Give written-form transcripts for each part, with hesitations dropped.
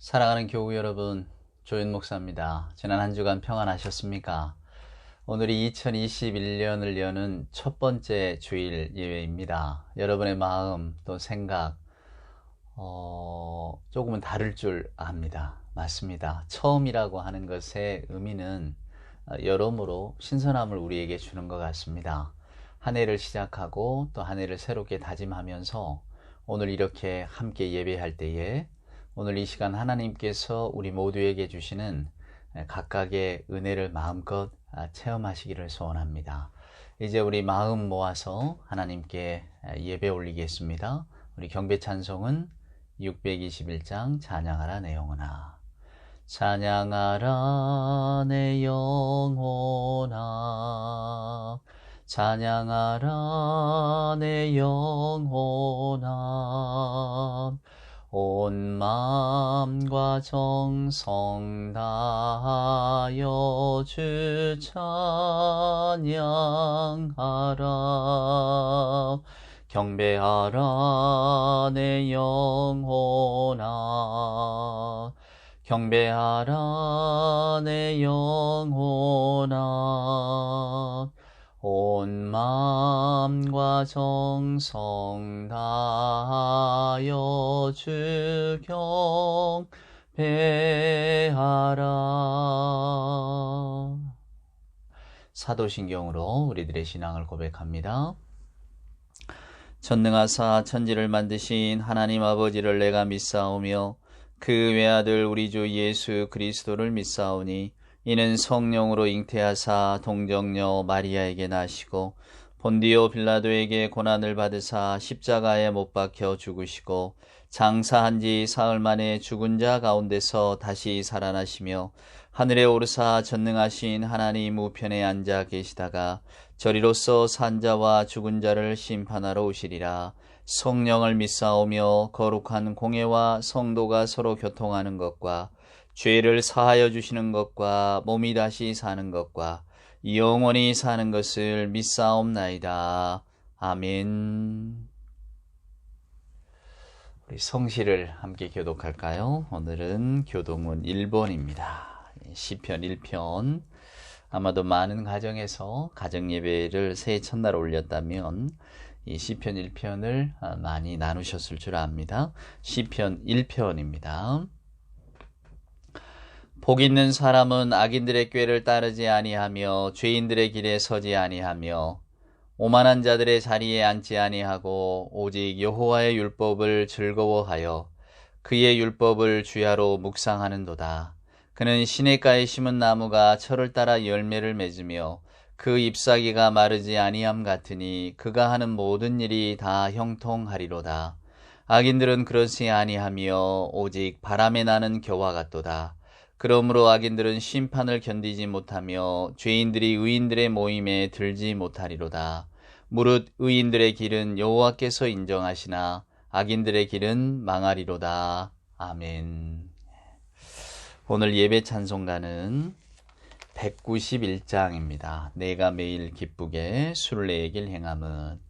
사랑하는 교우 여러분, 조윤 목사입니다. 지난 한 주간 평안하셨습니까? 오늘이 2021년을 여는 첫 번째 주일 예배입니다. 여러분의 마음 또 생각 조금은 다를 줄 압니다. 맞습니다. 처음이라고 하는 것의 의미는 여러모로 신선함을 우리에게 주는 것 같습니다. 한 해를 시작하고 또 한 해를 새롭게 다짐하면서 오늘 이렇게 함께 예배할 때에 오늘 이 시간 하나님께서 우리 모두에게 주시는 각각의 은혜를 마음껏 체험하시기를 소원합니다. 이제 우리 마음 모아서 하나님께 예배 올리겠습니다. 우리 경배 찬송은 621장 찬양하라 내 영혼아. 찬양하라 내 영혼아. 찬양하라 내 영혼아. 온 마음과 정성 다하여 주 찬양하라. 경배하라 내 영혼아. 경배하라 내 영혼아. 온 마음과 정성 다하여 주 경배하라. 사도신경으로 우리들의 신앙을 고백합니다. 전능하사 천지를 만드신 하나님 아버지를 내가 믿사오며 그 외아들 우리 주 예수 그리스도를 믿사오니 이는 성령으로 잉태하사 동정녀 마리아에게 나시고 본디오 빌라도에게 고난을 받으사 십자가에 못 박혀 죽으시고 장사한 지 사흘 만에 죽은 자 가운데서 다시 살아나시며 하늘에 오르사 전능하신 하나님 우편에 앉아 계시다가 저리로서 산 자와 죽은 자를 심판하러 오시리라. 성령을 믿사오며 거룩한 공예와 성도가 서로 교통하는 것과 죄를 사하여 주시는 것과 몸이 다시 사는 것과 영원히 사는 것을 믿사옵나이다. 아멘. 우리 성시를 함께 교독할까요? 오늘은 교동문 1번입니다. 시편 1편. 아마도 많은 가정에서 가정예배를 새해 첫날 올렸다면 이 시편 1편을 많이 나누셨을 줄 압니다. 시편 1편입니다. 복 있는 사람은 악인들의 꾀를 따르지 아니하며 죄인들의 길에 서지 아니하며 오만한 자들의 자리에 앉지 아니하고 오직 여호와의 율법을 즐거워하여 그의 율법을 주야로 묵상하는도다. 그는 시냇가에 심은 나무가 철을 따라 열매를 맺으며 그 잎사귀가 마르지 아니함 같으니 그가 하는 모든 일이 다 형통하리로다. 악인들은 그렇지 아니하며 오직 바람에 나는 겨와 같도다. 그러므로 악인들은 심판을 견디지 못하며 죄인들이 의인들의 모임에 들지 못하리로다. 무릇 의인들의 길은 여호와께서 인정하시나 악인들의 길은 망하리로다. 아멘. 오늘 예배 찬송가는 191장입니다. 내가 매일 기쁘게 순례의 길 행함은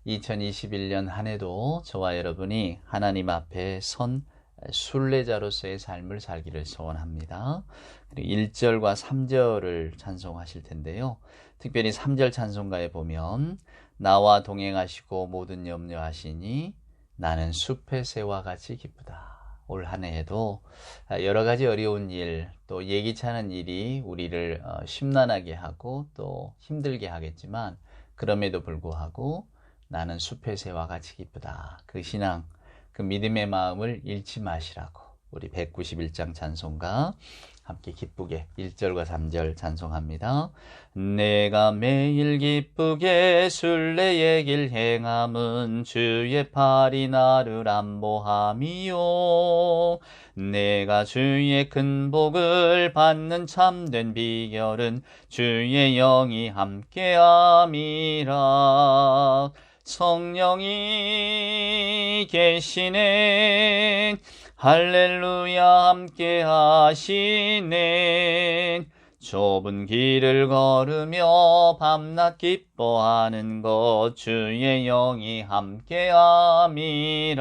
2021년 한 해도 저와 여러분이 하나님 앞에 선 순례자로서의 삶을 살기를 소원합니다. 그리고 1절과 3절을 찬송하실 텐데요. 특별히 3절 찬송가에 보면 나와 동행하시고 모든 염려하시니 나는 숲의 새와 같이 기쁘다. 올 한 해에도 여러 가지 어려운 일, 또 예기치 않은 일이 우리를 심란하게 하고 또 힘들게 하겠지만 그럼에도 불구하고 나는 숲의 새와 같이 기쁘다. 그 신앙, 그 믿음의 마음을 잃지 마시라고 우리 191장 찬송가 함께 기쁘게 1절과 3절 찬송합니다. 내가 매일 기쁘게 순례의 길 행함은 주의 팔이 나를 안보함이요. 내가 주의 큰 복을 받는 참된 비결은 주의 영이 함께함이라. 성령이 계시네. 할렐루야 함께 하시네. 좁은 길을 걸으며 밤낮 기뻐하는 것 주의 영이 함께 함이라.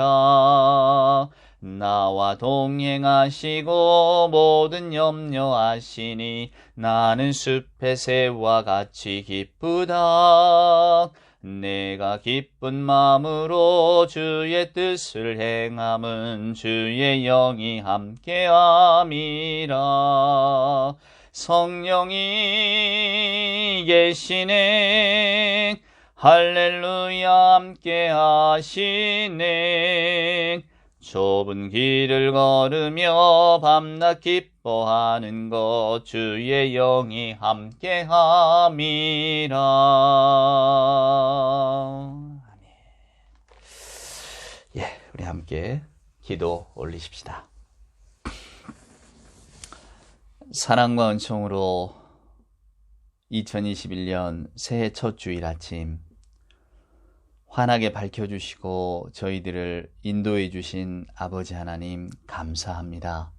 나와 동행하시고 모든 염려하시니 나는 숲의 새와 같이 기쁘다. 내가 기쁜 마음으로 주의 뜻을 행함은 주의 영이 함께함이라. 성령이 계시네. 할렐루야 함께 하시네. 좁은 길을 걸으며 밤낮 기뻐하는 것 주의 영이 함께 함이라. 아멘. 우리 함께 기도 올리십시다. 사랑과 은총으로 2021년 새해 첫 주일 아침 환하게 밝혀주시고 저희들을 인도해 주신 아버지 하나님 감사합니다.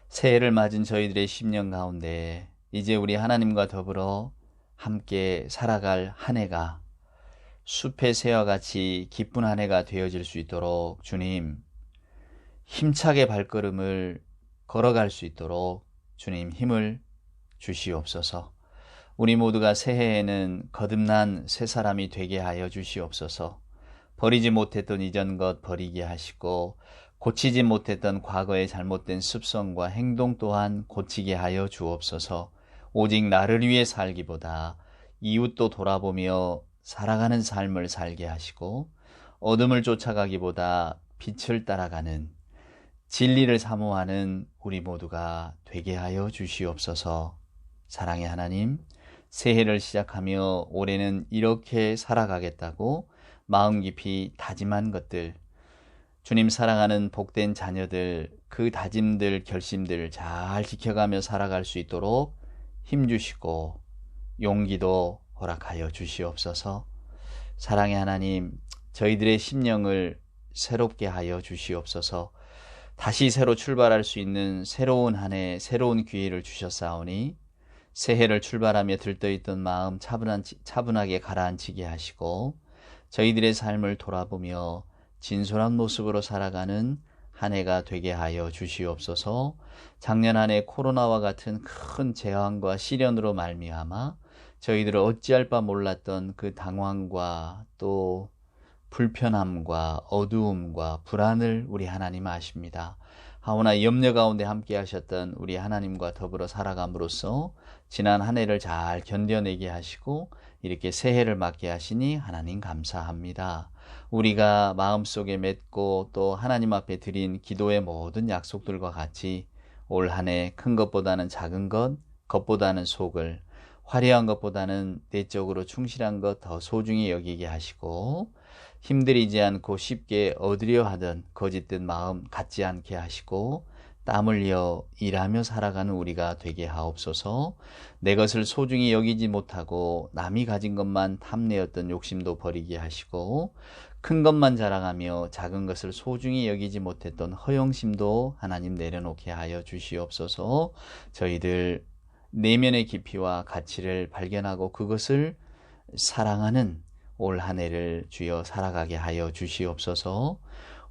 새해를 맞은 저희들의 심령 가운데 이제 우리 하나님과 더불어 함께 살아갈 한 해가 숲의 새와 같이 기쁜 한 해가 되어질 수 있도록 주님 힘차게 발걸음을 걸어갈 수 있도록 주님 힘을 주시옵소서. 우리 모두가 새해에는 거듭난 새 사람이 되게 하여 주시옵소서. 버리지 못했던 이전 것 버리게 하시고 고치지 못했던 과거의 잘못된 습성과 행동 또한 고치게 하여 주옵소서. 오직 나를 위해 살기보다 이웃도 돌아보며 살아가는 삶을 살게 하시고 어둠을 쫓아가기보다 빛을 따라가는 진리를 사모하는 우리 모두가 되게 하여 주시옵소서. 사랑의 하나님, 새해를 시작하며 올해는 이렇게 살아가겠다고 마음 깊이 다짐한 것들, 주님 사랑하는 복된 자녀들, 그 다짐들, 결심들 잘 지켜가며 살아갈 수 있도록 힘주시고 용기도 허락하여 주시옵소서. 사랑의 하나님, 저희들의 심령을 새롭게 하여 주시옵소서. 다시 새로 출발할 수 있는 새로운 한 해, 새로운 기회를 주셨사오니 새해를 출발하며 들떠있던 마음 차분하게 가라앉히게 하시고 저희들의 삶을 돌아보며 진솔한 모습으로 살아가는 한 해가 되게 하여 주시옵소서. 작년 한 해 코로나와 같은 큰 재앙과 시련으로 말미암아 저희들을 어찌할 바 몰랐던 그 당황과 또 불편함과 어두움과 불안을 우리 하나님 아십니다. 하오나 염려 가운데 함께 하셨던 우리 하나님과 더불어 살아감으로써 지난 한 해를 잘 견뎌내게 하시고 이렇게 새해를 맞게 하시니 하나님 감사합니다. 우리가 마음속에 맺고 또 하나님 앞에 드린 기도의 모든 약속들과 같이 올 한 해 큰 것보다는 작은 것, 겉보다는 속을, 화려한 것보다는 내적으로 충실한 것 더 소중히 여기게 하시고 힘들이지 않고 쉽게 얻으려 하던 거짓된 마음 갖지 않게 하시고 땀 흘려 일하며 살아가는 우리가 되게 하옵소서. 내 것을 소중히 여기지 못하고 남이 가진 것만 탐내었던 욕심도 버리게 하시고 큰 것만 자랑하며 작은 것을 소중히 여기지 못했던 허영심도 하나님 내려놓게 하여 주시옵소서. 저희들 내면의 깊이와 가치를 발견하고 그것을 사랑하는 올 한 해를 주여 살아가게 하여 주시옵소서.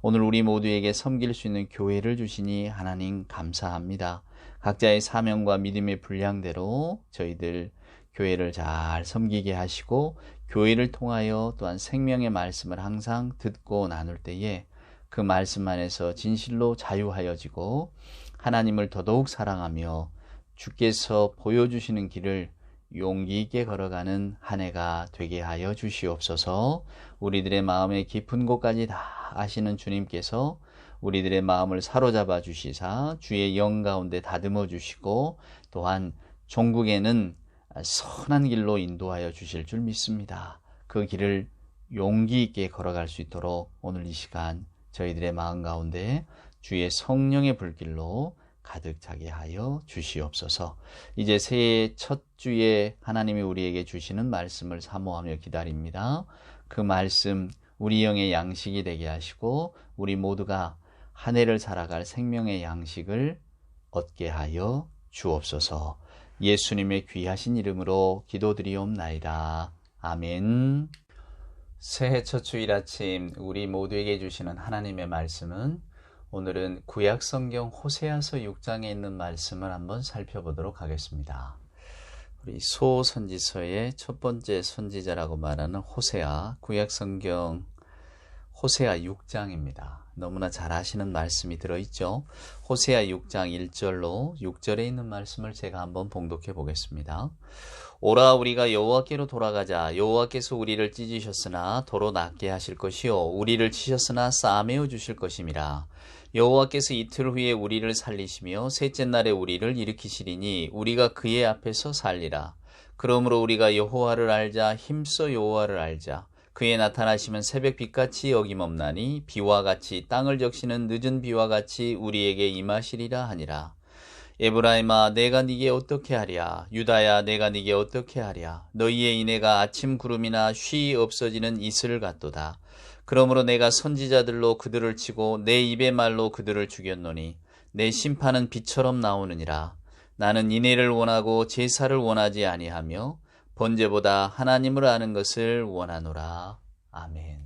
오늘 우리 모두에게 섬길 수 있는 교회를 주시니 하나님 감사합니다. 각자의 사명과 믿음의 분량대로 저희들 교회를 잘 섬기게 하시고 교회를 통하여 또한 생명의 말씀을 항상 듣고 나눌 때에 그 말씀 안에서 진실로 자유하여지고 하나님을 더더욱 사랑하며 주께서 보여주시는 길을 용기 있게 걸어가는 한 해가 되게 하여 주시옵소서. 우리들의 마음의 깊은 곳까지 다 아시는 주님께서 우리들의 마음을 사로잡아 주시사 주의 영 가운데 다듬어 주시고 또한 종국에는 선한 길로 인도하여 주실 줄 믿습니다. 그 길을 용기 있게 걸어갈 수 있도록 오늘 이 시간 저희들의 마음 가운데 주의 성령의 불길로 가득 차게 하여 주시옵소서. 이제 새해 첫 주에 하나님이 우리에게 주시는 말씀을 사모하며 기다립니다. 그 말씀 우리 영의 양식이 되게 하시고 우리 모두가 한 해를 살아갈 생명의 양식을 얻게 하여 주옵소서. 예수님의 귀하신 이름으로 기도드리옵나이다. 아멘. 새해 첫 주일 아침 우리 모두에게 주시는 하나님의 말씀은 오늘은 구약성경 호세아서 6장에 있는 말씀을 한번 살펴보도록 하겠습니다. 우리 소선지서의 첫 번째 선지자라고 말하는 호세아, 구약성경 호세아 6장입니다. 너무나 잘 아시는 말씀이 들어있죠. 호세아 6장 1절로 6절에 있는 말씀을 제가 한번 봉독해 보겠습니다. 오라 우리가 여호와께로 돌아가자. 여호와께서 우리를 찢으셨으나 도로 낫게 하실 것이요 우리를 치셨으나 싸매어 주실 것임이라. 여호와께서 이틀 후에 우리를 살리시며 셋째 날에 우리를 일으키시리니 우리가 그의 앞에서 살리라. 그러므로 우리가 여호와를 알자. 힘써 여호와를 알자. 그의 나타나시면 새벽 빛같이 여김없나니 비와 같이 땅을 적시는 늦은 비와 같이 우리에게 임하시리라 하니라. 에브라임아 내가 네게 어떻게 하랴. 유다야 내가 네게 어떻게 하랴. 너희의 인애가 아침 구름이나 쉬 없어지는 이슬 같도다. 그러므로 내가 선지자들로 그들을 치고 내 입의 말로 그들을 죽였노니 내 심판은 비처럼 나오느니라. 나는 인애를 원하고 제사를 원하지 아니하며 번제보다 하나님을 아는 것을 원하노라. 아멘.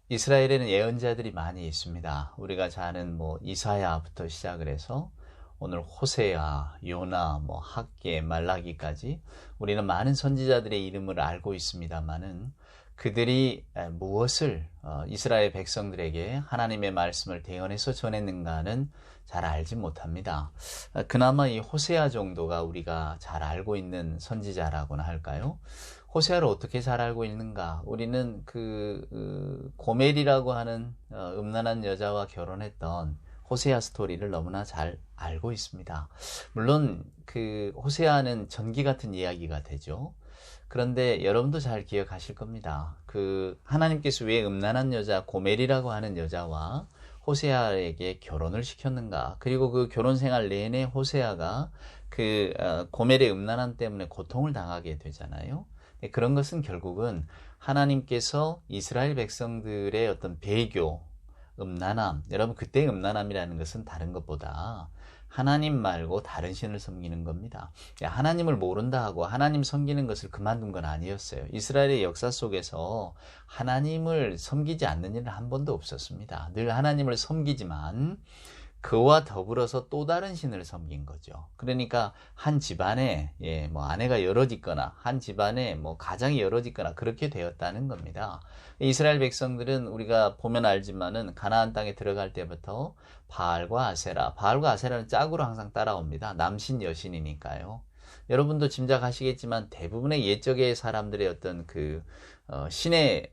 이스라엘에는 예언자들이 많이 있습니다. 우리가 잘 아는 이사야부터 시작을 해서 오늘 호세아, 요나, 학개, 말라기까지 우리는 많은 선지자들의 이름을 알고 있습니다만은 그들이 무엇을 이스라엘 백성들에게 하나님의 말씀을 대언해서 전했는가는 잘 알지 못합니다. 그나마 이 호세아 정도가 우리가 잘 알고 있는 선지자라고나 할까요? 호세아를 어떻게 잘 알고 있는가? 우리는 고멜이라고 하는 음란한 여자와 결혼했던 호세아 스토리를 너무나 잘 알고 있습니다. 물론 호세아는 전기 같은 이야기가 되죠. 그런데 여러분도 잘 기억하실 겁니다. 하나님께서 왜 음란한 여자 고멜이라고 하는 여자와 호세아에게 결혼을 시켰는가? 그리고 그 결혼 생활 내내 호세아가 고멜의 음란함 때문에 고통을 당하게 되잖아요. 그런 것은 결국은 하나님께서 이스라엘 백성들의 어떤 배교, 음란함, 여러분 그때 음란함이라는 것은 다른 것보다 하나님 말고 다른 신을 섬기는 겁니다. 하나님을 모른다 하고 하나님 섬기는 것을 그만둔 건 아니었어요. 이스라엘의 역사 속에서 하나님을 섬기지 않는 일은 한 번도 없었습니다. 늘 하나님을 섬기지만 그와 더불어서 또 다른 신을 섬긴 거죠. 그러니까 한 집안에 아내가 여럿 있거나 한 집안에 가장이 여럿 있거나 그렇게 되었다는 겁니다. 이스라엘 백성들은 우리가 보면 알지만은 가나안 땅에 들어갈 때부터 바알과 아세라는 짝으로 항상 따라옵니다. 남신 여신이니까요. 여러분도 짐작하시겠지만 대부분의 옛적의 사람들의 어떤 신의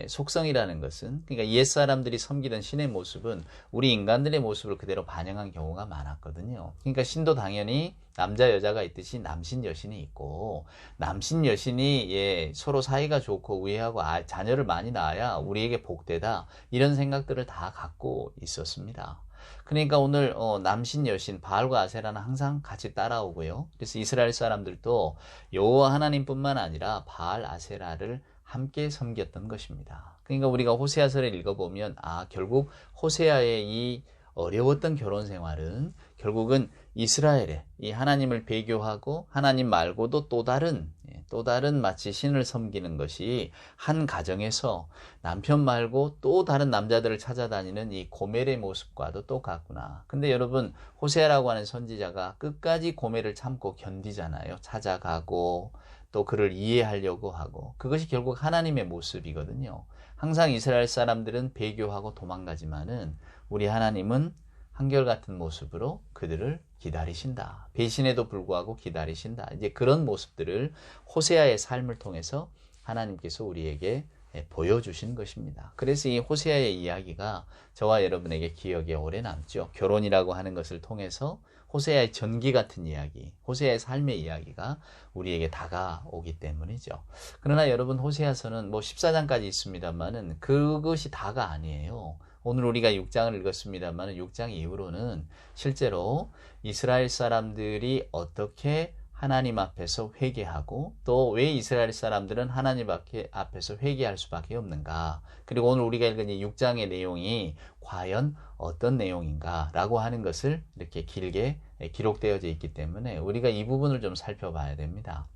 속성이라는 것은, 그러니까 옛 사람들이 섬기던 신의 모습은 우리 인간들의 모습을 그대로 반영한 경우가 많았거든요. 그러니까 신도 당연히 남자 여자가 있듯이 남신 여신이 있고, 남신 여신이 서로 사이가 좋고 우애하고 자녀를 많이 낳아야 우리에게 복되다, 이런 생각들을 다 갖고 있었습니다. 그러니까 오늘 남신 여신 바알과 아세라는 항상 같이 따라오고요. 그래서 이스라엘 사람들도 여호와 하나님뿐만 아니라 바알, 아세라를 함께 섬겼던 것입니다. 그러니까 우리가 호세아서를 읽어보면 결국 호세아의 이 어려웠던 결혼 생활은 결국은 이스라엘의 이 하나님을 배교하고 하나님 말고도 또 다른 마치 신을 섬기는 것이 한 가정에서 남편 말고 또 다른 남자들을 찾아다니는 이 고멜의 모습과도 똑같구나. 근데 여러분, 호세아라고 하는 선지자가 끝까지 고멜을 참고 견디잖아요. 찾아가고 또 그를 이해하려고 하고, 그것이 결국 하나님의 모습이거든요. 항상 이스라엘 사람들은 배교하고 도망가지만은 우리 하나님은 한결같은 모습으로 그들을 기다리신다. 배신에도 불구하고 기다리신다. 이제 그런 모습들을 호세아의 삶을 통해서 하나님께서 우리에게 보여주신 것입니다. 그래서 이 호세아의 이야기가 저와 여러분에게 기억에 오래 남죠. 결혼이라고 하는 것을 통해서 호세아의 전기 같은 이야기, 호세아의 삶의 이야기가 우리에게 다가오기 때문이죠. 그러나 여러분, 호세아서는 14장까지 있습니다만은 그것이 다가 아니에요. 오늘 우리가 6장을 읽었습니다만 6장 이후로는 실제로 이스라엘 사람들이 어떻게 하나님 앞에서 회개하고 또 왜 이스라엘 사람들은 하나님 앞에서 회개할 수밖에 없는가, 그리고 오늘 우리가 읽은 이 6장의 내용이 과연 어떤 내용인가 라고 하는 것을 이렇게 길게 기록되어져 있기 때문에 우리가 이 부분을 좀 살펴봐야 됩니다.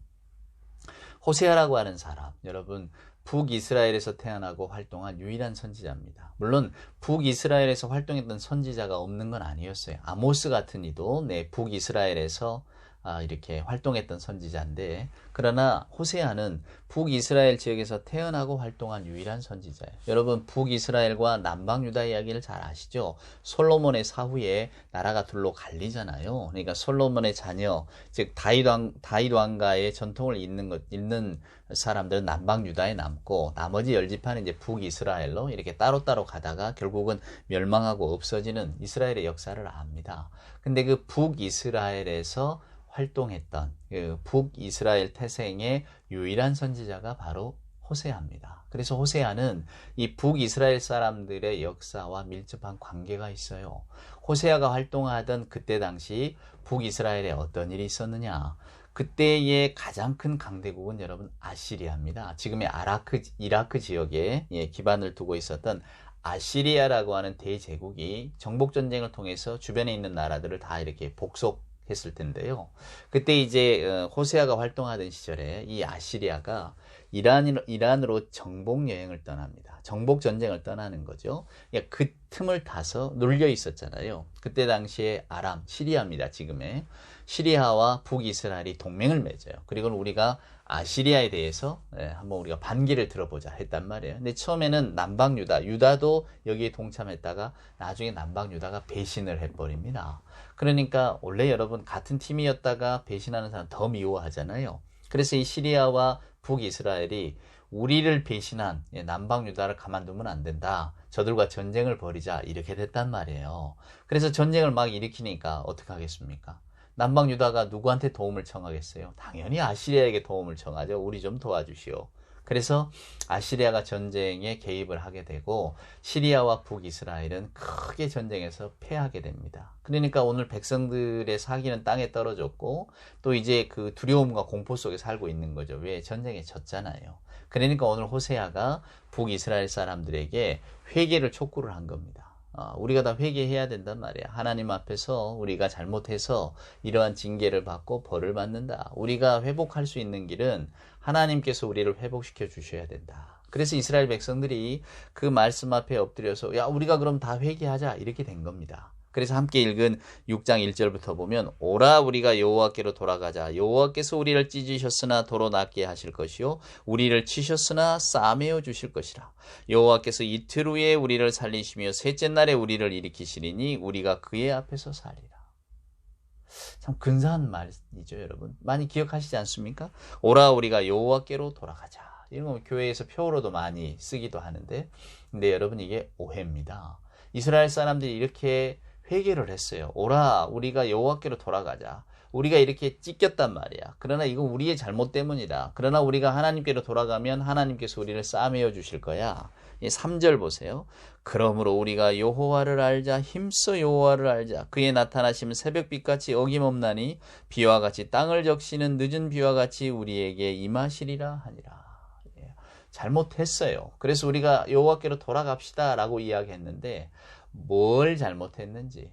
호세아라고 하는 사람, 여러분 북이스라엘에서 태어나고 활동한 유일한 선지자입니다. 물론 북이스라엘에서 활동했던 선지자가 없는 건 아니었어요. 아모스 같은 이도 북이스라엘에서 이렇게 활동했던 선지자인데, 그러나 호세아는 북이스라엘 지역에서 태어나고 활동한 유일한 선지자예요. 여러분, 북이스라엘과 남방유다 이야기를 잘 아시죠? 솔로몬의 사후에 나라가 둘로 갈리잖아요. 그러니까 솔로몬의 자녀, 즉 다윗 왕가의 전통을 잇는 사람들은 남방유다에 남고, 나머지 10지파는 이제 북이스라엘로 이렇게 따로따로 가다가 결국은 멸망하고 없어지는 이스라엘의 역사를 압니다. 근데 그 북이스라엘에서 활동했던 그 북이스라엘 태생의 유일한 선지자가 바로 호세아입니다. 그래서 호세아는 이 북이스라엘 사람들의 역사와 밀접한 관계가 있어요. 호세아가 활동하던 그때 당시 북이스라엘에 어떤 일이 있었느냐? 그때의 가장 큰 강대국은 여러분 아시리아입니다. 지금의 이라크 지역에 기반을 두고 있었던 아시리아라고 하는 대제국이 정복전쟁을 통해서 주변에 있는 나라들을 다 이렇게 복속했을 텐데요. 그때 이제 호세아가 활동하던 시절에 이 아시리아가 이란으로 정복 여행을 떠납니다. 정복 전쟁을 떠나는 거죠. 그 틈을 타서 눌려 있었잖아요. 그때 당시에 아람, 시리아입니다. 지금의 시리아와 북이스라엘이 동맹을 맺어요. 그리고 우리가 아시리아에 대해서 한번 우리가 반기를 들어보자 했단 말이에요. 근데 처음에는 유다도 여기에 동참했다가 나중에 남방유다가 배신을 해버립니다. 그러니까 원래 여러분 같은 팀이었다가 배신하는 사람 더 미워하잖아요. 그래서 이 시리아와 북이스라엘이 우리를 배신한 남방유다를 가만두면 안 된다. 저들과 전쟁을 벌이자. 이렇게 됐단 말이에요. 그래서 전쟁을 막 일으키니까 어떻게 하겠습니까? 남방유다가 누구한테 도움을 청하겠어요? 당연히 아시리아에게 도움을 청하죠. 우리 좀 도와주시오. 그래서 아시리아가 전쟁에 개입을 하게 되고 시리아와 북이스라엘은 크게 전쟁에서 패하게 됩니다. 그러니까 오늘 백성들의 사기는 땅에 떨어졌고 또 이제 그 두려움과 공포 속에 살고 있는 거죠. 왜? 전쟁에 졌잖아요. 그러니까 오늘 호세아가 북이스라엘 사람들에게 회개를 촉구를 한 겁니다. 우리가 다 회개해야 된단 말이야. 하나님 앞에서 우리가 잘못해서 이러한 징계를 받고 벌을 받는다. 우리가 회복할 수 있는 길은 하나님께서 우리를 회복시켜 주셔야 된다. 그래서 이스라엘 백성들이 그 말씀 앞에 엎드려서 야, 우리가 그럼 다 회개하자. 이렇게 된 겁니다. 그래서 함께 읽은 6장 1절부터 보면 오라 우리가 여호와께로 돌아가자. 여호와께서 우리를 찢으셨으나 도로 낫게 하실 것이요 우리를 치셨으나 싸매어 주실 것이라. 여호와께서 이틀 후에 우리를 살리시며 셋째 날에 우리를 일으키시리니 우리가 그의 앞에서 살리라. 참 근사한 말이죠, 여러분. 많이 기억하시지 않습니까? 오라 우리가 여호와께로 돌아가자. 이런 거 교회에서 표어로도 많이 쓰기도 하는데, 근데 여러분 이게 오해입니다. 이스라엘 사람들이 이렇게 회개를 했어요. 오라 우리가 여호와께로 돌아가자. 우리가 이렇게 찢겼단 말이야. 그러나 이건 우리의 잘못 때문이다. 그러나 우리가 하나님께로 돌아가면 하나님께서 우리를 싸매어 주실 거야. 3절 보세요. 그러므로 우리가 여호와를 알자. 힘써 여호와를 알자. 그의 나타나심은 새벽빛같이 어김없나니 비와 같이 땅을 적시는 늦은 비와 같이 우리에게 임하시리라 하니라. 잘못했어요. 그래서 우리가 여호와께로 돌아갑시다 라고 이야기했는데 뭘 잘못했는지,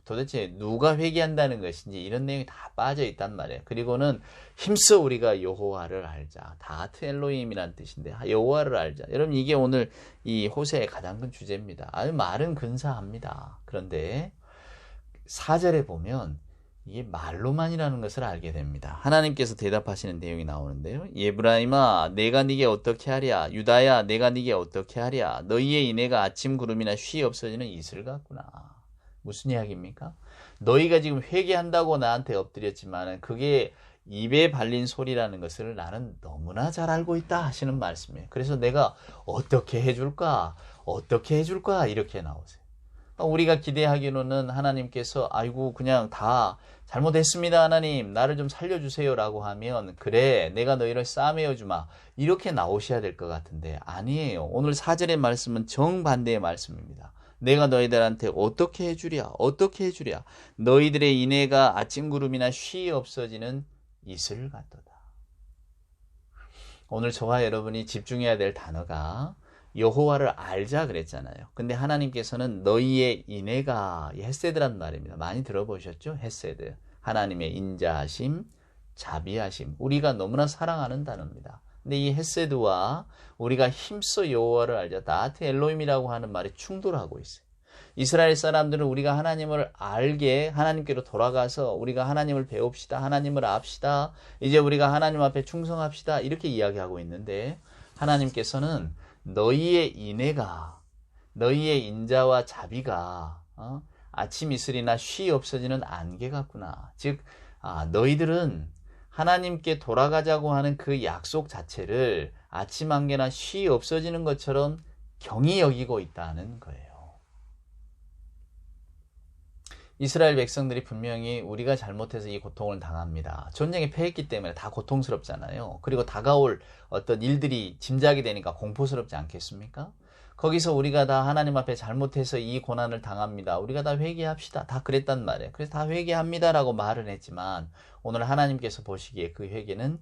도대체 누가 회개한다는 것인지 이런 내용이 다 빠져 있단 말이에요. 그리고는 힘써 우리가 여호와를 알자. 다트 엘로힘이라는 뜻인데 여호와를 알자. 여러분 이게 오늘 이 호세의 가장 큰 주제입니다. 아주 말은 근사합니다. 그런데 4절에 보면 이게 말로만이라는 것을 알게 됩니다. 하나님께서 대답하시는 내용이 나오는데요. 에브라임아 내가 네게 어떻게 하랴. 유다야 내가 네게 어떻게 하랴. 너희의 인애가 아침 구름이나 쉬 없어지는 이슬 같구나. 무슨 이야기입니까? 너희가 지금 회개한다고 나한테 엎드렸지만 그게 입에 발린 소리라는 것을 나는 너무나 잘 알고 있다 하시는 말씀이에요. 그래서 내가 어떻게 해줄까 이렇게 나오세요. 우리가 기대하기로는 하나님께서 아이고 그냥 다 잘못했습니다 하나님 나를 좀 살려주세요 라고 하면 그래 내가 너희를 싸매어 주마 이렇게 나오셔야 될 것 같은데 아니에요. 오늘 4절의 말씀은 정반대의 말씀입니다. 내가 너희들한테 어떻게 해주랴 너희들의 인애가 아침 구름이나 쉬 없어지는 이슬 같도다. 오늘 저와 여러분이 집중해야 될 단어가 여호와를 알자 그랬잖아요. 근데 하나님께서는 너희의 인애가 헤세드란 말입니다. 많이 들어보셨죠? 헤세드. 하나님의 인자하심, 자비하심. 우리가 너무나 사랑하는 단어입니다. 근데 이 헤세드와 우리가 힘써 여호와를 알자, 다트 엘로힘이라고 하는 말이 충돌하고 있어요. 이스라엘 사람들은 우리가 하나님을 알게 하나님께로 돌아가서 우리가 하나님을 배웁시다, 하나님을 압시다, 이제 우리가 하나님 앞에 충성합시다, 이렇게 이야기하고 있는데, 하나님께서는 너희의 인애가, 너희의 인자와 자비가 아침 이슬이나 쉬 없어지는 안개 같구나. 즉 너희들은 하나님께 돌아가자고 하는 그 약속 자체를 아침 안개나 쉬 없어지는 것처럼 경히 여기고 있다는 거예요. 이스라엘 백성들이 분명히 우리가 잘못해서 이 고통을 당합니다. 전쟁에 패했기 때문에 다 고통스럽잖아요. 그리고 다가올 어떤 일들이 짐작이 되니까 공포스럽지 않겠습니까? 거기서 우리가 다 하나님 앞에 잘못해서 이 고난을 당합니다. 우리가 다 회개합시다. 다 그랬단 말이에요. 그래서 다 회개합니다라고 말은 했지만 오늘 하나님께서 보시기에 그 회개는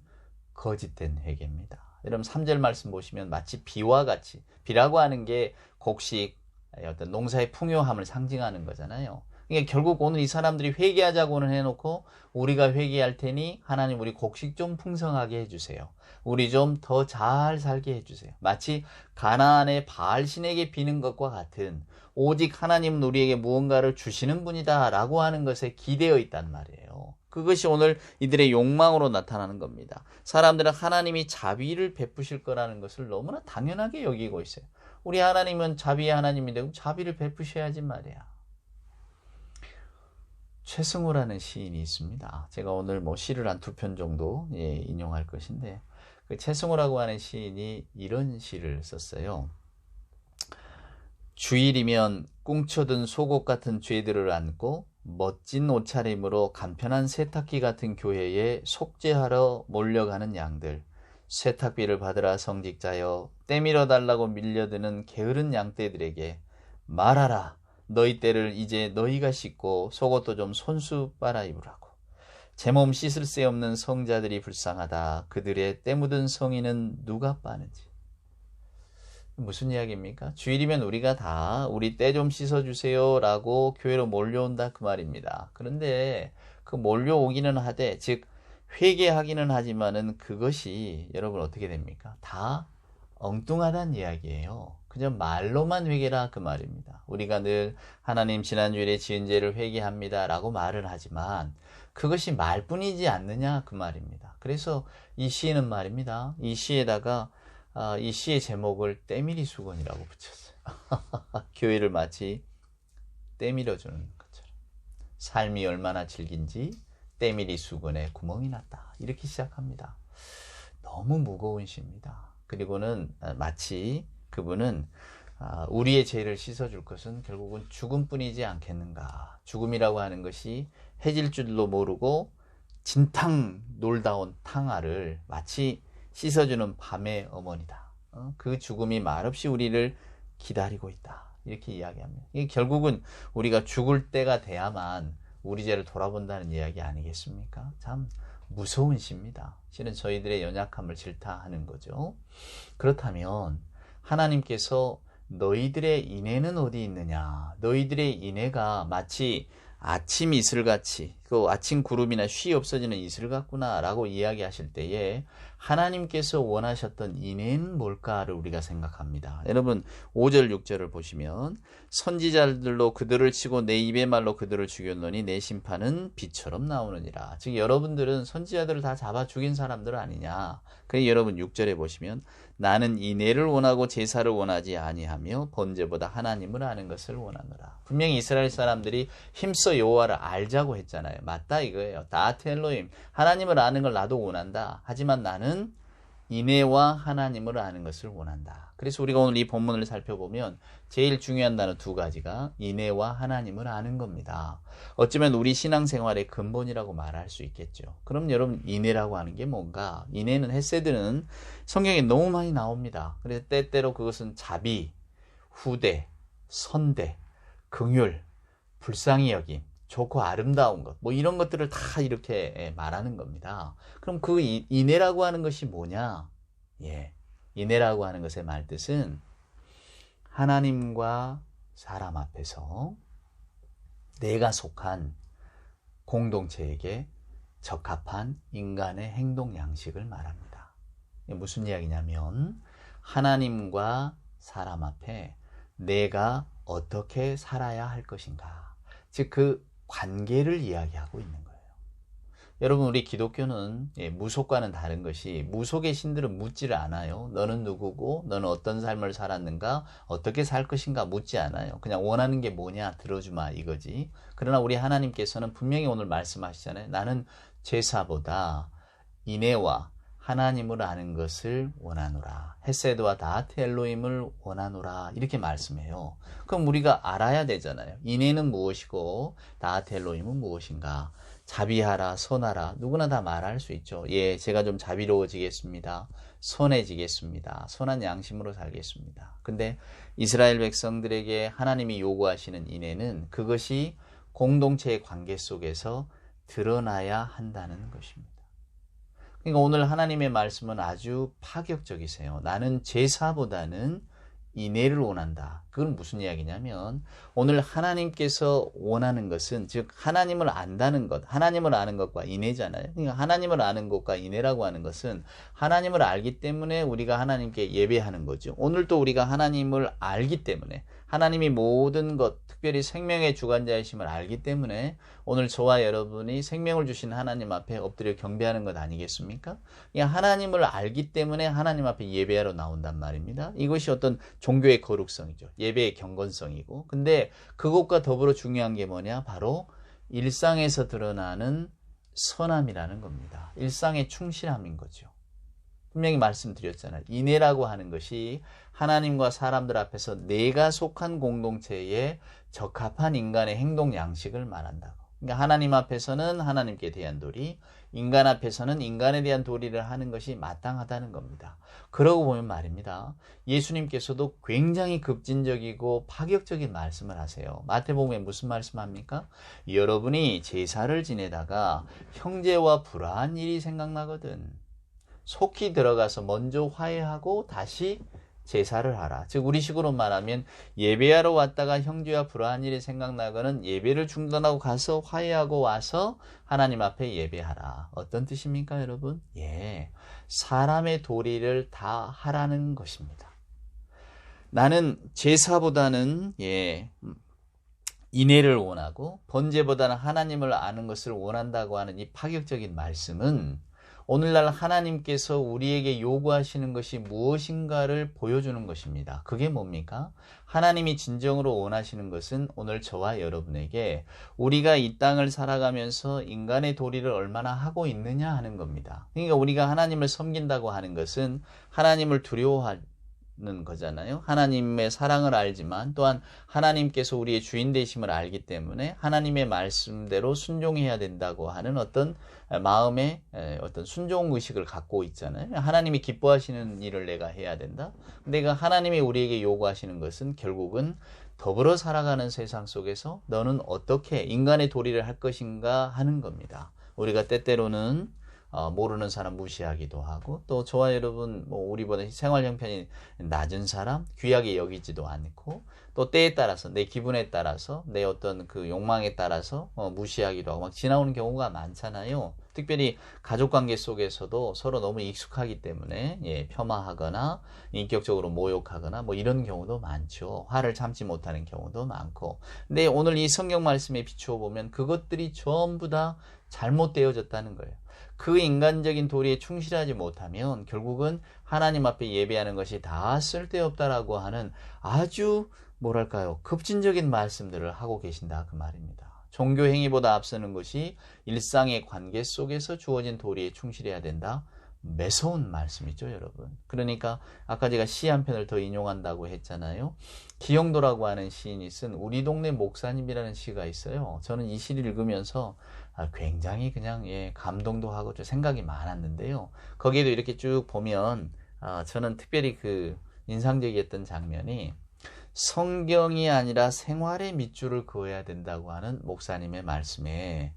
거짓된 회개입니다. 여러분 3절 말씀 보시면 마치 비와 같이, 비라고 하는 게 곡식, 어떤 농사의 풍요함을 상징하는 거잖아요. 그러니까 결국 오늘 이 사람들이 회개하자고는 해놓고 우리가 회개할 테니 하나님 우리 곡식 좀 풍성하게 해주세요. 우리 좀 더 잘 살게 해주세요. 마치 가나안의 바알신에게 비는 것과 같은, 오직 하나님은 우리에게 무언가를 주시는 분이다 라고 하는 것에 기대어 있단 말이에요. 그것이 오늘 이들의 욕망으로 나타나는 겁니다. 사람들은 하나님이 자비를 베푸실 거라는 것을 너무나 당연하게 여기고 있어요. 우리 하나님은 자비의 하나님인데 자비를 베푸셔야지 말이야. 최승호라는 시인이 있습니다. 제가 오늘 시를 한 2편 정도 인용할 것인데, 그 최승호라고 하는 시인이 이런 시를 썼어요. 주일이면 꿍쳐든 속옷 같은 죄들을 안고 멋진 옷차림으로 간편한 세탁기 같은 교회에 속죄하러 몰려가는 양들, 세탁비를 받으라 성직자여, 때밀어 달라고 밀려드는 게으른 양떼들에게 말하라. 너희 때를 이제 너희가 씻고 속옷도 좀 손수 빨아 입으라고. 제 몸 씻을 새 없는 성자들이 불쌍하다. 그들의 때 묻은 성의는 누가 빠는지. 무슨 이야기입니까? 주일이면 우리가 다 우리 때 좀 씻어주세요 라고 교회로 몰려온다 그 말입니다. 그런데 그 몰려오기는 하되, 즉 회개하기는 하지만은 그것이 여러분 어떻게 됩니까? 다 엉뚱하다는 이야기예요. 그냥 말로만 회개라 그 말입니다. 우리가 늘 하나님 지난주일에 지은 죄를 회개합니다 라고 말은 하지만 그것이 말뿐이지 않느냐 그 말입니다. 그래서 이 시에는 말입니다. 이 시에다가 이 시의 제목을 때밀이 수건이라고 붙였어요. 교회를 마치 때밀어주는 것처럼. 삶이 얼마나 질긴지 때밀이 수건에 구멍이 났다. 이렇게 시작합니다. 너무 무거운 시입니다. 그리고는 마치 그분은 우리의 죄를 씻어줄 것은 결국은 죽음뿐이지 않겠는가. 죽음이라고 하는 것이 해질 줄도 모르고 진탕 놀다 온 탕아를 마치 씻어주는 밤의 어머니다. 그 죽음이 말없이 우리를 기다리고 있다. 이렇게 이야기합니다. 이게 결국은 우리가 죽을 때가 돼야만 우리 죄를 돌아본다는 이야기 아니겠습니까? 참 무서운 시입니다. 실은 저희들의 연약함을 질타하는 거죠. 그렇다면 하나님께서 너희들의 인애는 어디 있느냐? 너희들의 인애가 마치 아침 이슬같이, 그 아침 구름이나 쉬 없어지는 이슬 같구나 라고 이야기하실 때에 하나님께서 원하셨던 인애는 뭘까를 우리가 생각합니다. 여러분 5절 6절을 보시면 선지자들로 그들을 치고 내 입의 말로 그들을 죽였노니 내 심판은 비처럼 나오느니라. 즉 여러분들은 선지자들을 다 잡아 죽인 사람들 아니냐. 그래서 여러분 6절에 보시면 나는 인애를 원하고 제사를 원하지 아니하며 번제보다 하나님을 아는 것을 원하노라. 분명히 이스라엘 사람들이 힘써 여호와를 알자고 했잖아요. 맞다 이거예요. 다트 엘로힘, 하나님을 아는 걸 나도 원한다. 하지만 나는 인애와 하나님을 아는 것을 원한다. 그래서 우리가 오늘 이 본문을 살펴보면 제일 중요한 단어 2가지가 인애와 하나님을 아는 겁니다. 어쩌면 우리 신앙생활의 근본이라고 말할 수 있겠죠. 그럼 여러분 인애라고 하는 게 뭔가? 인애는 헤세드는 성경에 너무 많이 나옵니다. 그래서 때때로 그것은 자비, 후대, 선대, 긍휼, 불쌍히 여김, 좋고 아름다운 것, 이런 것들을 다 이렇게 말하는 겁니다. 그럼 그 인애라고 하는 것이 뭐냐? 인애라고 하는 것의 말뜻은 하나님과 사람 앞에서 내가 속한 공동체에게 적합한 인간의 행동 양식을 말합니다. 무슨 이야기냐면 하나님과 사람 앞에 내가 어떻게 살아야 할 것인가. 즉 그 관계를 이야기하고 있는 거예요. 여러분 우리 기독교는 무속과는 다른 것이 무속의 신들은 묻지를 않아요. 너는 누구고 너는 어떤 삶을 살았는가 어떻게 살 것인가 묻지 않아요. 그냥 원하는 게 뭐냐 들어주마 이거지. 그러나 우리 하나님께서는 분명히 오늘 말씀하시잖아요. 나는 제사보다 인애와 하나님을 아는 것을 원하노라. 헤세드와 다하트 엘로힘을 원하노라. 이렇게 말씀해요. 그럼 우리가 알아야 되잖아요. 인애는 무엇이고 다하트 엘로힘은 무엇인가. 자비하라, 선하라. 누구나 다 말할 수 있죠. 예, 제가 좀 자비로워지겠습니다. 선해지겠습니다. 선한 양심으로 살겠습니다. 근데 이스라엘 백성들에게 하나님이 요구하시는 인애는 그것이 공동체의 관계 속에서 드러나야 한다는 것입니다. 그러니까 오늘 하나님의 말씀은 아주 파격적이세요. 나는 제사보다는 인애를 원한다. 그건 무슨 이야기냐면 오늘 하나님께서 원하는 것은 즉 하나님을 안다는 것, 하나님을 아는 것과 인애잖아요. 그러니까 하나님을 아는 것과 인애라고 하는 것은 하나님을 알기 때문에 우리가 하나님께 예배하는 거죠. 오늘도 우리가 하나님을 알기 때문에 하나님이 모든 것, 특별히 생명의 주관자이심을 알기 때문에 오늘 저와 여러분이 생명을 주신 하나님 앞에 엎드려 경배하는 것 아니겠습니까? 하나님을 알기 때문에 하나님 앞에 예배하러 나온단 말입니다. 이것이 어떤 종교의 거룩성이죠. 예배의 경건성이고. 근데 그것과 더불어 중요한 게 뭐냐? 바로 일상에서 드러나는 선함이라는 겁니다. 일상의 충실함인 거죠. 분명히 말씀드렸잖아요. 인애라고 하는 것이 하나님과 사람들 앞에서 내가 속한 공동체에 적합한 인간의 행동 양식을 말한다고. 그러니까 하나님 앞에서는 하나님께 대한 도리, 인간 앞에서는 인간에 대한 도리를 하는 것이 마땅하다는 겁니다. 그러고 보면 말입니다. 예수님께서도 굉장히 급진적이고 파격적인 말씀을 하세요. 마태복음에 무슨 말씀합니까? 여러분이 제사를 지내다가 형제와 불화한 일이 생각나거든. 속히 들어가서 먼저 화해하고 다시 제사를 하라. 즉 우리식으로 말하면 예배하러 왔다가 형제와 불화한 일이 생각나거든 예배를 중단하고 가서 화해하고 와서 하나님 앞에 예배하라. 어떤 뜻입니까 여러분? 예, 사람의 도리를 다 하라는 것입니다. 나는 제사보다는 인애를 원하고 번제보다는 하나님을 아는 것을 원한다고 하는 이 파격적인 말씀은 오늘날 하나님께서 우리에게 요구하시는 것이 무엇인가를 보여주는 것입니다. 그게 뭡니까? 하나님이 진정으로 원하시는 것은 오늘 저와 여러분에게 우리가 이 땅을 살아가면서 인간의 도리를 얼마나 하고 있느냐 하는 겁니다. 그러니까 우리가 하나님을 섬긴다고 하는 것은 하나님을 두려워하는 거잖아요. 하나님의 사랑을 알지만 또한 하나님께서 우리의 주인 되심을 알기 때문에 하나님의 말씀대로 순종해야 된다고 하는 어떤 마음의 어떤 순종 의식을 갖고 있잖아요. 하나님이 기뻐하시는 일을 내가 해야 된다. 내가 하나님이 우리에게 요구하시는 것은 결국은 더불어 살아가는 세상 속에서 너는 어떻게 인간의 도리를 할 것인가 하는 겁니다. 우리가 때때로는 모르는 사람 무시하기도 하고 또 저와 여러분 우리보다 생활 형편이 낮은 사람 귀하게 여기지도 않고 또 때에 따라서 내 기분에 따라서 내 어떤 그 욕망에 따라서 무시하기도 하고 막 지나오는 경우가 많잖아요. 특별히 가족관계 속에서도 서로 너무 익숙하기 때문에 폄하하거나 인격적으로 모욕하거나 뭐 이런 경우도 많죠. 화를 참지 못하는 경우도 많고. 근데 오늘 이 성경 말씀에 비추어 보면 그것들이 전부 다 잘못되어졌다는 거예요. 그 인간적인 도리에 충실하지 못하면 결국은 하나님 앞에 예배하는 것이 다 쓸데없다라고 하는 아주 뭐랄까요 급진적인 말씀들을 하고 계신다 그 말입니다. 종교 행위보다 앞서는 것이 일상의 관계 속에서 주어진 도리에 충실해야 된다. 매서운 말씀이죠 여러분. 그러니까 아까 제가 시 한 편을 더 인용한다고 했잖아요. 기영도라고 하는 시인이 쓴 우리 동네 목사님이라는 시가 있어요. 저는 이 시를 읽으면서 굉장히 그냥 감동도 하고 좀 생각이 많았는데요. 거기에도 이렇게 쭉 보면 저는 특별히 그 인상적이었던 장면이 성경이 아니라 생활의 밑줄을 그어야 된다고 하는 목사님의 말씀에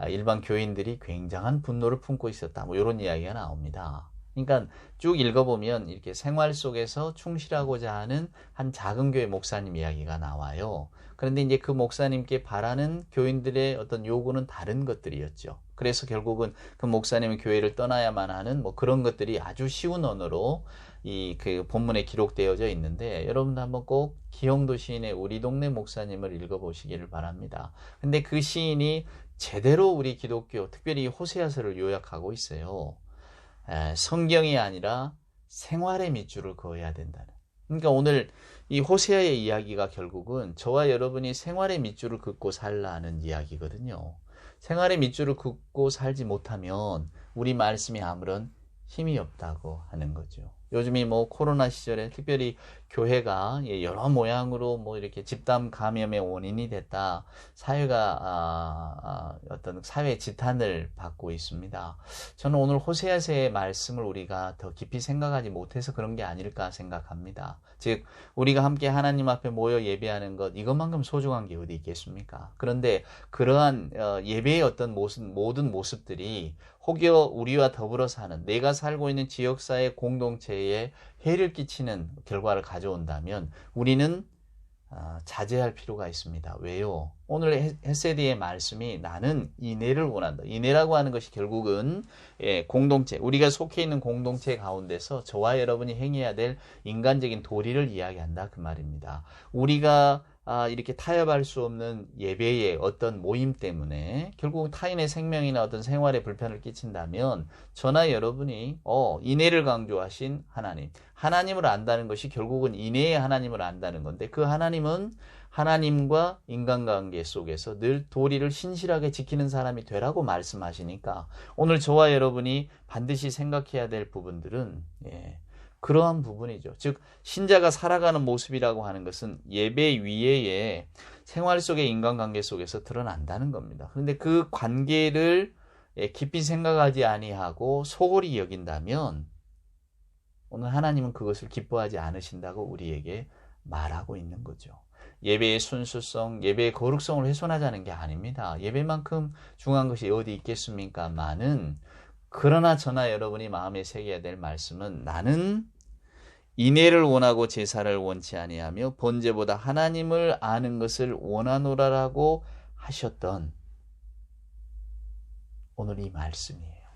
일반 교인들이 굉장한 분노를 품고 있었다. 뭐 이런 이야기가 나옵니다. 그러니까 쭉 읽어보면 이렇게 생활 속에서 충실하고자 하는 한 작은 교회 목사님 이야기가 나와요. 그런데 이제 그 목사님께 바라는 교인들의 어떤 요구는 다른 것들이었죠. 그래서 결국은 그 목사님은 교회를 떠나야만 하는 뭐 그런 것들이 아주 쉬운 언어로 이 그 본문에 기록되어져 있는데, 여러분도 한번 꼭 기영도 시인의 우리 동네 목사님을 읽어보시기를 바랍니다. 근데 그 시인이 제대로 우리 기독교, 특별히 호세아서를 요약하고 있어요. 성경이 아니라 생활의 밑줄을 그어야 된다는. 그러니까 오늘 이 호세아의 이야기가 결국은 저와 여러분이 생활의 밑줄을 긋고 살라는 이야기거든요. 생활의 밑줄을 긋고 살지 못하면 우리 말씀이 아무런 힘이 없다고 하는 거죠. 요즘이 뭐 코로나 시절에 특별히 교회가 여러 모양으로 뭐 이렇게 집단 감염의 원인이 됐다. 사회가 어떤 사회 지탄을 받고 있습니다. 저는 오늘 호세아서의 말씀을 우리가 더 깊이 생각하지 못해서 그런 게 아닐까 생각합니다. 즉 우리가 함께 하나님 앞에 모여 예배하는 것, 이것만큼 소중한 게 어디 있겠습니까? 그런데 그러한 예배의 어떤 모든 모습들이 혹여 우리와 더불어 사는, 내가 살고 있는 지역사회 공동체에 해를 끼치는 결과를 가져온다면 우리는 자제할 필요가 있습니다. 왜요? 오늘 헤세드의 말씀이 나는 인애를 원한다. 인애라고 하는 것이 결국은 공동체, 우리가 속해 있는 공동체 가운데서 저와 여러분이 행해야 될 인간적인 도리를 이야기한다, 그 말입니다. 우리가 이렇게 타협할 수 없는 예배의 어떤 모임 때문에 결국 타인의 생명이나 어떤 생활에 불편을 끼친다면 저나 여러분이 인애를 강조하신 하나님을 안다는 것이 결국은 인애의 하나님을 안다는 건데, 그 하나님은 하나님과 인간관계 속에서 늘 도리를 신실하게 지키는 사람이 되라고 말씀하시니까 오늘 저와 여러분이 반드시 생각해야 될 부분들은 그러한 부분이죠. 즉 신자가 살아가는 모습이라고 하는 것은 예배 위에 생활 속의 인간관계 속에서 드러난다는 겁니다. 그런데 그 관계를 깊이 생각하지 아니하고 소홀히 여긴다면 오늘 하나님은 그것을 기뻐하지 않으신다고 우리에게 말하고 있는 거죠. 예배의 순수성, 예배의 거룩성을 훼손하자는 게 아닙니다. 예배만큼 중요한 것이 어디 있겠습니까만은, 그러나 저나 여러분이 마음에 새겨야 될 말씀은 나는 인애를 원하고 제사를 원치 아니하며 번제보다 하나님을 아는 것을 원하노라라고 하셨던 오늘 이 말씀이에요.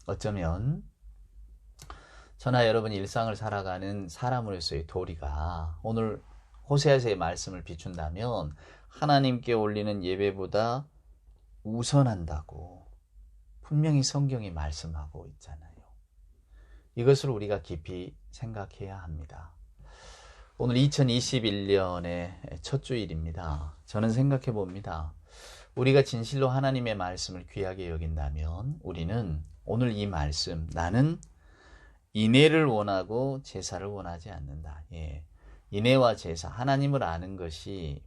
어쩌면 저나 여러분이 일상을 살아가는 사람으로서의 도리가 오늘 호세아서의 말씀을 비춘다면 하나님께 올리는 예배보다 우선한다고 분명히 성경이 말씀하고 있잖아요. 이것을 우리가 깊이 생각해야 합니다. 오늘 2021년의 첫 주일입니다. 저는 생각해 봅니다. 우리가 진실로 하나님의 말씀을 귀하게 여긴다면 우리는 오늘 이 말씀, 나는 인애를 원하고 제사를 원하지 않는다. 인애와 제사, 하나님을 아는 것이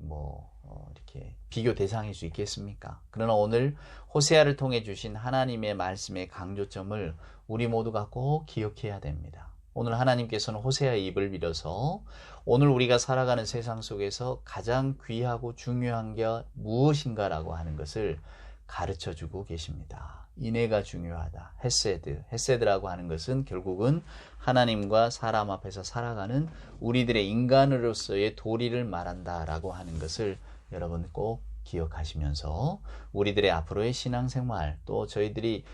이렇게 비교 대상일 수 있겠습니까? 그러나 오늘 호세아를 통해 주신 하나님의 말씀의 강조점을 우리 모두가 꼭 기억해야 됩니다. 오늘 하나님께서는 호세아의 입을 빌어서 오늘 우리가 살아가는 세상 속에서 가장 귀하고 중요한 게 무엇인가라고 하는 것을 가르쳐주고 계십니다. 인애가 중요하다. 헤세드라고 하는 것은 결국은 하나님과 사람 앞에서 살아가는 우리들의 인간으로서의 도리를 말한다라고 하는 것을 여러분 꼭 기억하시면서 우리들의 앞으로의 신앙생활, 또 저희들이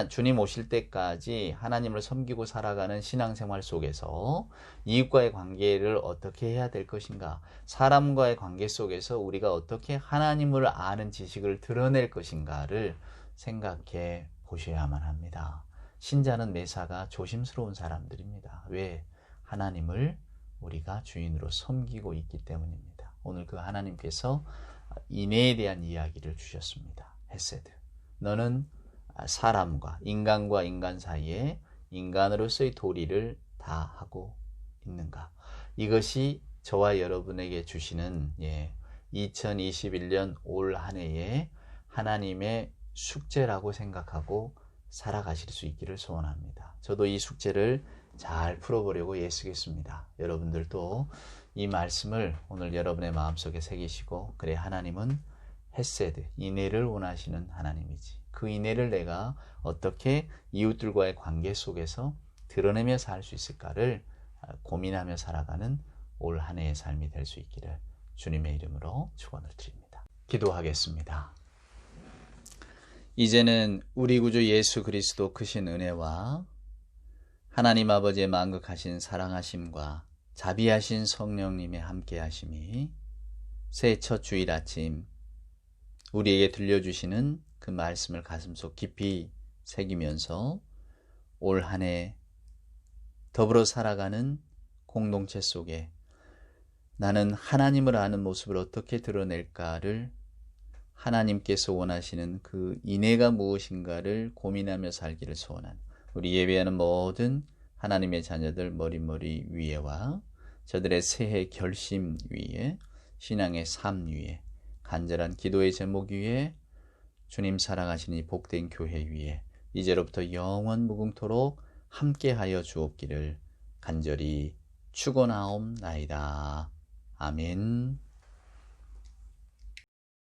주님 오실 때까지 하나님을 섬기고 살아가는 신앙생활 속에서 이웃과의 관계를 어떻게 해야 될 것인가, 사람과의 관계 속에서 우리가 어떻게 하나님을 아는 지식을 드러낼 것인가를 생각해 보셔야만 합니다. 신자는 매사가 조심스러운 사람들입니다. 왜? 하나님을 우리가 주인으로 섬기고 있기 때문입니다. 오늘 그 하나님께서 인애에 대한 이야기를 주셨습니다. 헤세드. 너는 사람과 인간 사이에 인간으로서의 도리를 다 하고 있는가? 이것이 저와 여러분에게 주시는 2021년 올 한 해의 하나님의 숙제라고 생각하고 살아가실 수 있기를 소원합니다. 저도 이 숙제를 잘 풀어보려고 애쓰겠습니다. 여러분들도 이 말씀을 오늘 여러분의 마음속에 새기시고, 그래 하나님은 헤세드, 인애를 원하시는 하나님이지, 그 인내를 내가 어떻게 이웃들과의 관계 속에서 드러내며 살 수 있을까를 고민하며 살아가는 올 한 해의 삶이 될 수 있기를 주님의 이름으로 축원을 드립니다. 기도하겠습니다. 이제는 우리 구주 예수 그리스도 크신 은혜와 하나님 아버지의 만극하신 사랑하심과 자비하신 성령님의 함께하심이 새해 첫 주일 아침 우리에게 들려주시는 그 말씀을 가슴속 깊이 새기면서 올 한 해 더불어 살아가는 공동체 속에 나는 하나님을 아는 모습을 어떻게 드러낼까를 하나님께서 원하시는 그 인애가 무엇인가를 고민하며 살기를 소원한 우리 예배하는 모든 하나님의 자녀들 머리머리 위에와 저들의 새해 결심 위에 신앙의 삶 위에 간절한 기도의 제목 위에 주님 사랑하시니 복된 교회 위에 이제로부터 영원 무궁토록 함께하여 주옵기를 간절히 축원하옵나이다. 아멘.